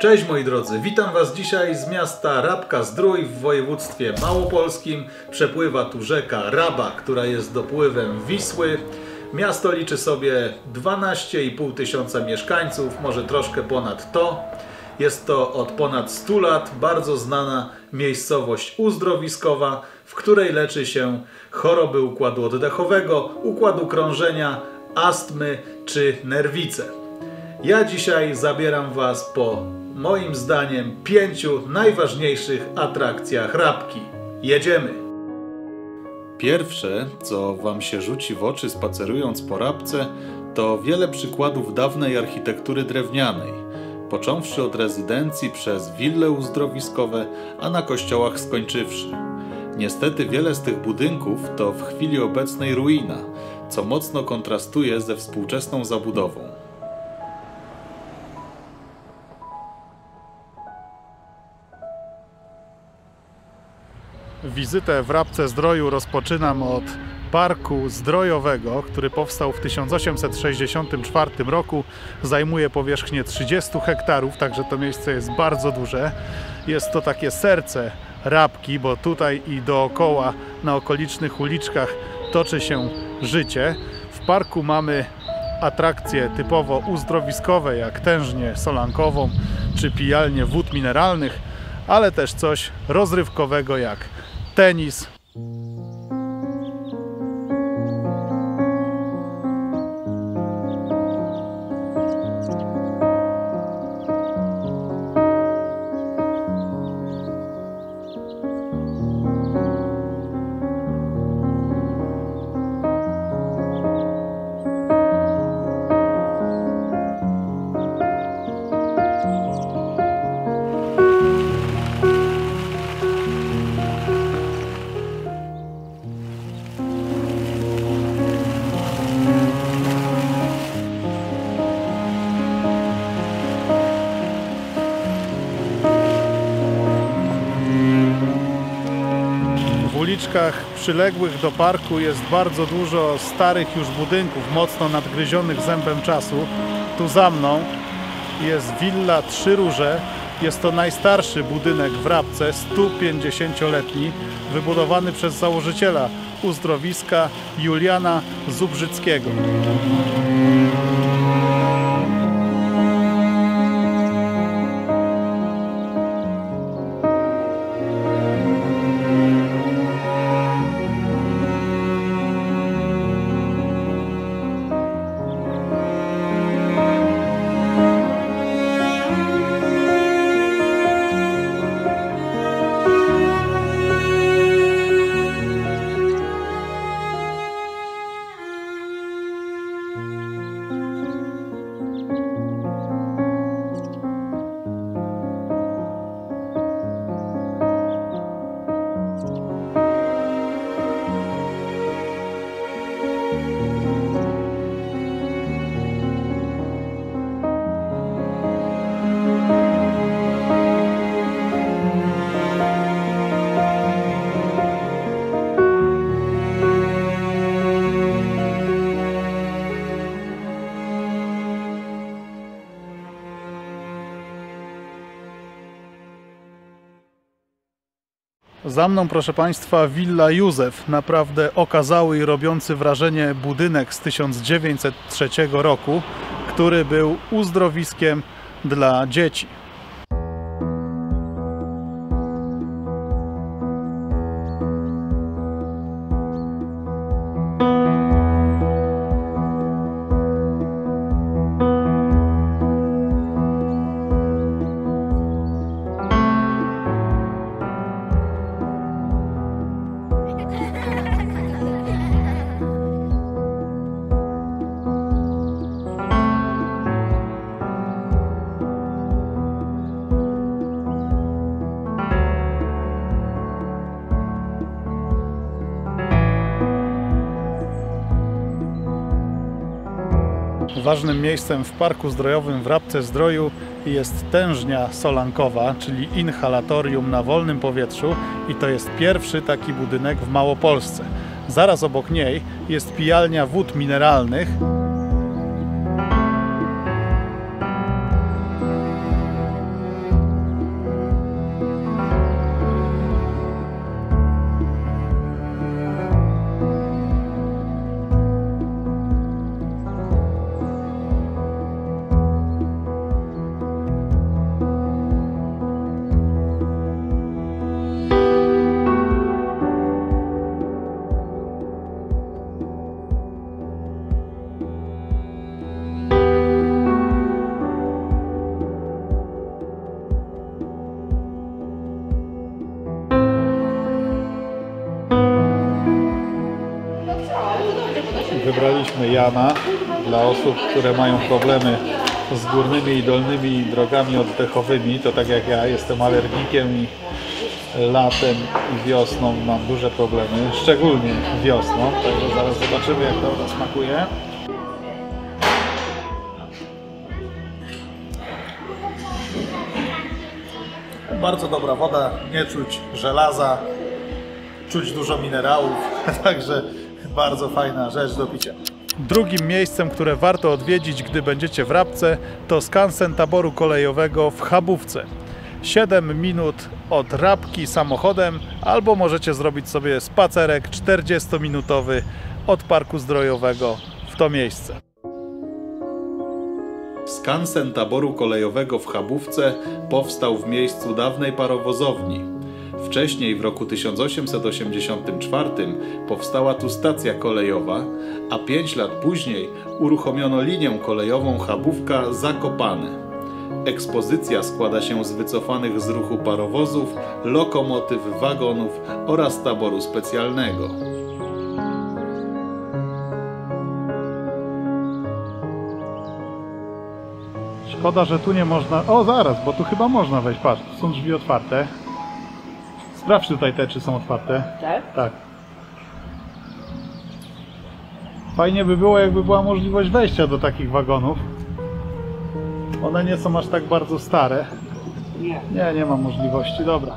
Cześć moi drodzy, witam Was dzisiaj z miasta Rabka-Zdrój w województwie małopolskim. Przepływa tu rzeka Raba, która jest dopływem Wisły. Miasto liczy sobie 12,5 tysiąca mieszkańców, może troszkę ponad to. Jest to od ponad 100 lat bardzo znana miejscowość uzdrowiskowa, w której leczy się choroby układu oddechowego, układu krążenia, astmy czy nerwice. Ja dzisiaj zabieram Was po moim zdaniem 5 najważniejszych atrakcjach Rabki. Jedziemy! Pierwsze, co Wam się rzuci w oczy spacerując po Rabce, to wiele przykładów dawnej architektury drewnianej, począwszy od rezydencji przez wille uzdrowiskowe, a na kościołach skończywszy. Niestety wiele z tych budynków to w chwili obecnej ruina, co mocno kontrastuje ze współczesną zabudową. Wizytę w Rabce-Zdroju rozpoczynam od Parku Zdrojowego, który powstał w 1864 roku. Zajmuje powierzchnię 30 hektarów, także to miejsce jest bardzo duże. Jest to takie serce Rabki, bo tutaj i dookoła, na okolicznych uliczkach toczy się życie. W parku mamy atrakcje typowo uzdrowiskowe, jak tężnię solankową czy pijalnię wód mineralnych, ale też coś rozrywkowego jak tenis. W uliczkach przyległych do parku jest bardzo dużo starych już budynków, mocno nadgryzionych zębem czasu. Tu za mną jest willa Trzy Róże. Jest to najstarszy budynek w Rabce, 150-letni, wybudowany przez założyciela uzdrowiska Juliana Zubrzyckiego. Za mną, proszę Państwa, willa Józef, naprawdę okazały i robiący wrażenie budynek z 1903 roku, który był uzdrowiskiem dla dzieci. Ważnym miejscem w Parku Zdrojowym w Rabce-Zdroju jest tężnia solankowa, czyli inhalatorium na wolnym powietrzu, i to jest pierwszy taki budynek w Małopolsce. Zaraz obok niej jest pijalnia wód mineralnych. Wybraliśmy Jana dla osób, które mają problemy z górnymi i dolnymi drogami oddechowymi. To tak jak ja, jestem alergikiem i latem i wiosną mam duże problemy, szczególnie wiosną. Także zaraz zobaczymy, jak to smakuje. Bardzo dobra woda, nie czuć żelaza, czuć dużo minerałów, także bardzo fajna rzecz do picia. Drugim miejscem, które warto odwiedzić, gdy będziecie w Rabce, to skansen taboru kolejowego w Chabówce. 7 minut od Rabki samochodem, albo możecie zrobić sobie spacerek 40-minutowy od Parku Zdrojowego w to miejsce. Skansen taboru kolejowego w Chabówce powstał w miejscu dawnej parowozowni. Wcześniej, w roku 1884, powstała tu stacja kolejowa, a 5 lat później uruchomiono linię kolejową Chabówka-Zakopane. Ekspozycja składa się z wycofanych z ruchu parowozów, lokomotyw, wagonów oraz taboru specjalnego. Szkoda, że tu nie można... O, zaraz, bo tu chyba można wejść. Patrz, są drzwi otwarte. Sprawdź tutaj te, czy są otwarte. Tak? Tak. Fajnie by było, jakby była możliwość wejścia do takich wagonów. One nie są aż tak bardzo stare. Nie ma możliwości. Dobra.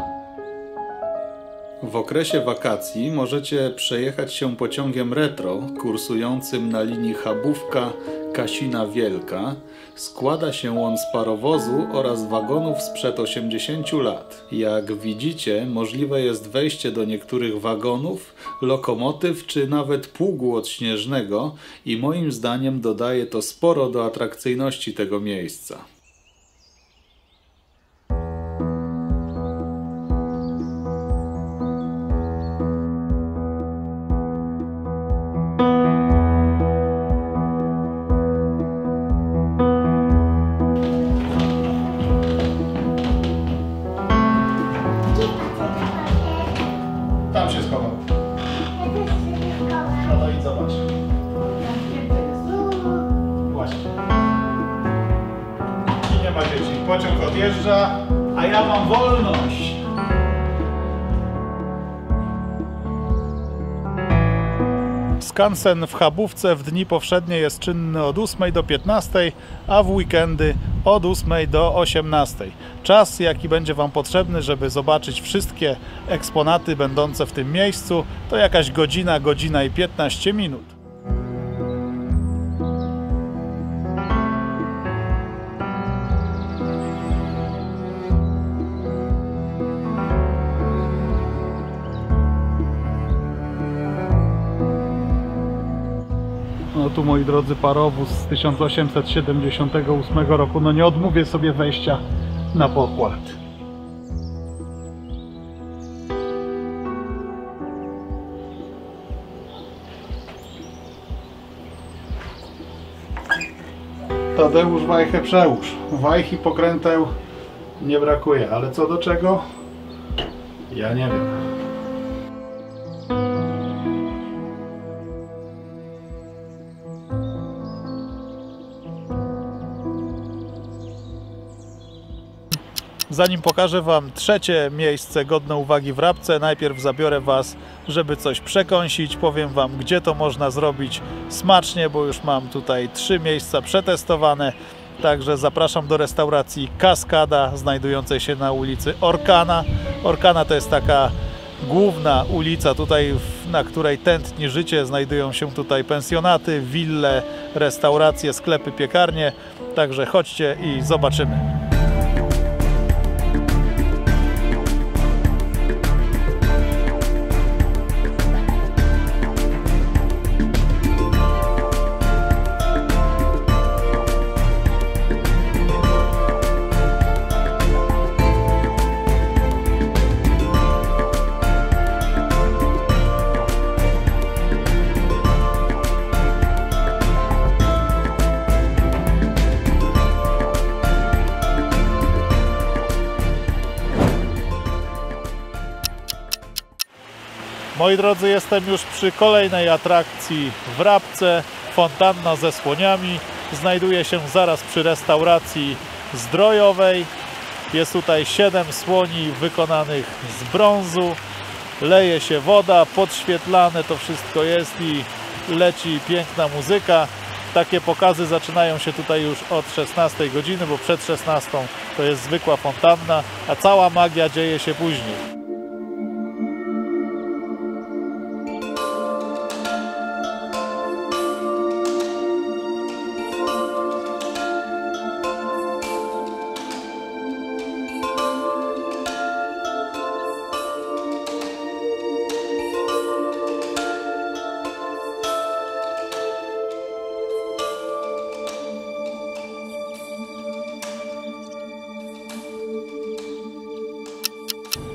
W okresie wakacji możecie przejechać się pociągiem retro kursującym na linii Chabówka-Kasina Wielka. Składa się on z parowozu oraz wagonów sprzed 80 lat. Jak widzicie, możliwe jest wejście do niektórych wagonów, lokomotyw czy nawet pługu odśnieżnego i moim zdaniem dodaje to sporo do atrakcyjności tego miejsca. Tam się schował. No to idź zobacz. Właśnie. I nie ma dzieci. Pociąg odjeżdża, a ja mam wolność. Skansen w Chabówce w dni powszednie jest czynny od 8 do 15, a w weekendy od 8 do 18. Czas, jaki będzie Wam potrzebny, żeby zobaczyć wszystkie eksponaty będące w tym miejscu, to jakaś godzina, godzina i 15 minut. No tu, moi drodzy, parowóz z 1878 roku. No nie odmówię sobie wejścia na pokład. Tadeusz wajchę przełóż. Wajch i pokręteł nie brakuje, ale co do czego? Ja nie wiem. Zanim pokażę Wam trzecie miejsce godne uwagi w Rabce, najpierw zabiorę Was, żeby coś przekąsić. Powiem Wam, gdzie to można zrobić smacznie, bo już mam tutaj 3 miejsca przetestowane. Także zapraszam do restauracji Kaskada, znajdującej się na ulicy Orkana. Orkana to jest taka główna ulica tutaj, na której tętni życie. Znajdują się tutaj pensjonaty, wille, restauracje, sklepy, piekarnie. Także chodźcie i zobaczymy. Moi drodzy, jestem już przy kolejnej atrakcji w Rabce. Fontanna ze słoniami. Znajduje się zaraz przy restauracji zdrojowej. Jest tutaj 7 słoni wykonanych z brązu. Leje się woda, podświetlane to wszystko jest i leci piękna muzyka. Takie pokazy zaczynają się tutaj już od 16 godziny, bo przed 16 to jest zwykła fontanna, a cała magia dzieje się później.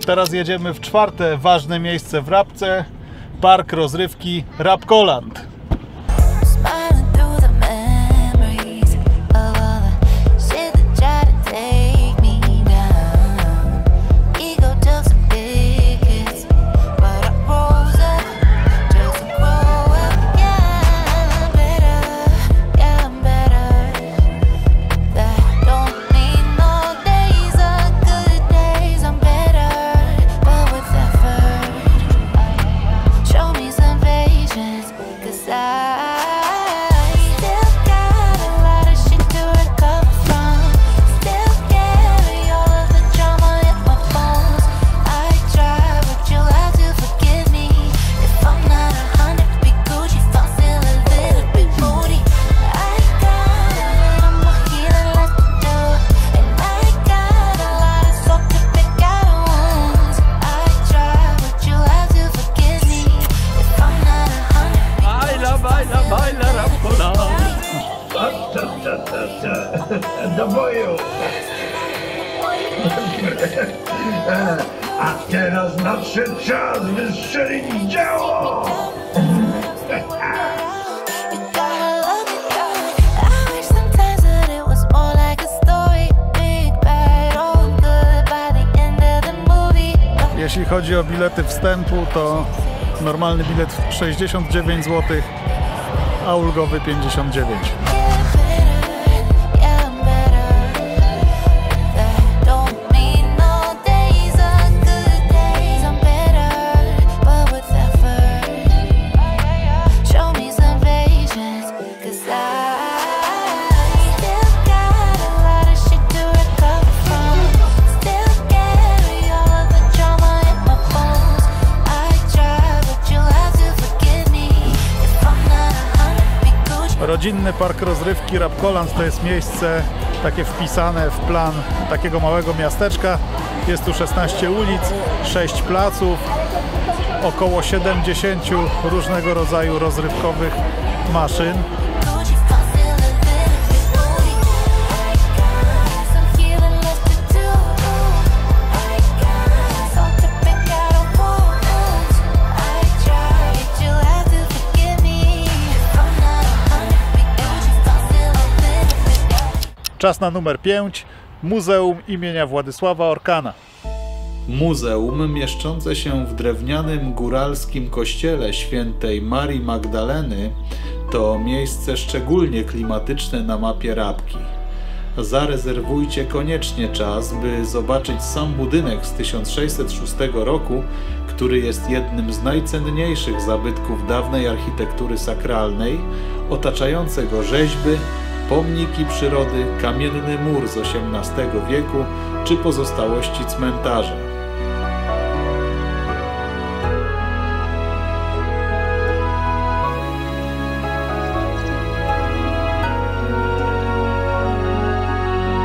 Teraz jedziemy w czwarte ważne miejsce w Rabce, park rozrywki Rabkoland. Do boju! A teraz nadszedł czas wystrzelić działo! Jeśli chodzi o bilety wstępu, to normalny bilet 69 zł, a ulgowy 59. Rodzinny park rozrywki Rabkoland to jest miejsce takie wpisane w plan takiego małego miasteczka. Jest tu 16 ulic, 6 placów, około 70 różnego rodzaju rozrywkowych maszyn. Czas na numer 5. Muzeum imienia Władysława Orkana. Muzeum mieszczące się w drewnianym góralskim kościele świętej Marii Magdaleny to miejsce szczególnie klimatyczne na mapie Rabki. Zarezerwujcie koniecznie czas, by zobaczyć sam budynek z 1606 roku, który jest jednym z najcenniejszych zabytków dawnej architektury sakralnej, otaczające go rzeźby, pomniki przyrody, kamienny mur z XVIII wieku czy pozostałości cmentarza.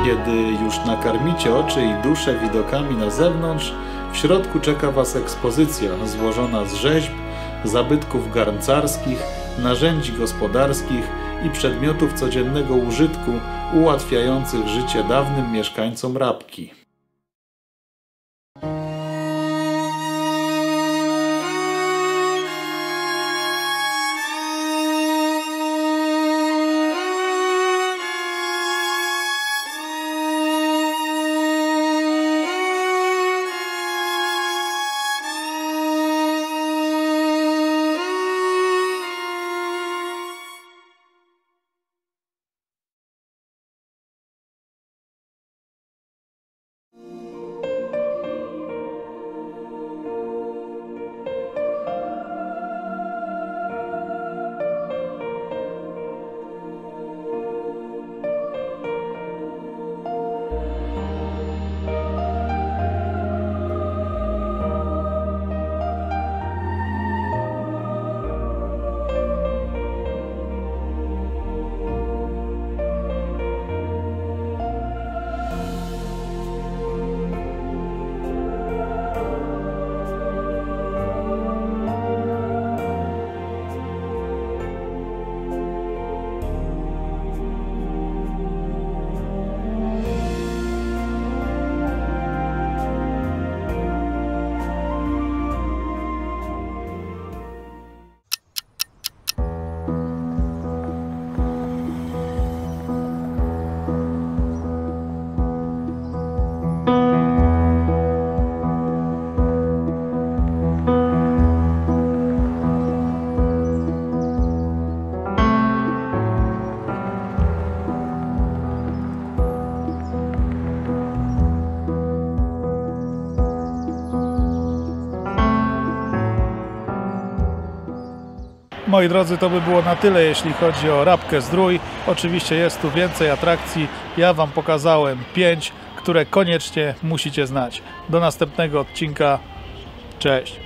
Kiedy już nakarmicie oczy i duszę widokami na zewnątrz, w środku czeka Was ekspozycja złożona z rzeźb, zabytków garncarskich, narzędzi gospodarskich i przedmiotów codziennego użytku ułatwiających życie dawnym mieszkańcom Rabki. moi drodzy, to by było na tyle, jeśli chodzi o Rabkę Zdrój. Oczywiście jest tu więcej atrakcji. Ja Wam pokazałem 5, które koniecznie musicie znać. Do następnego odcinka. Cześć!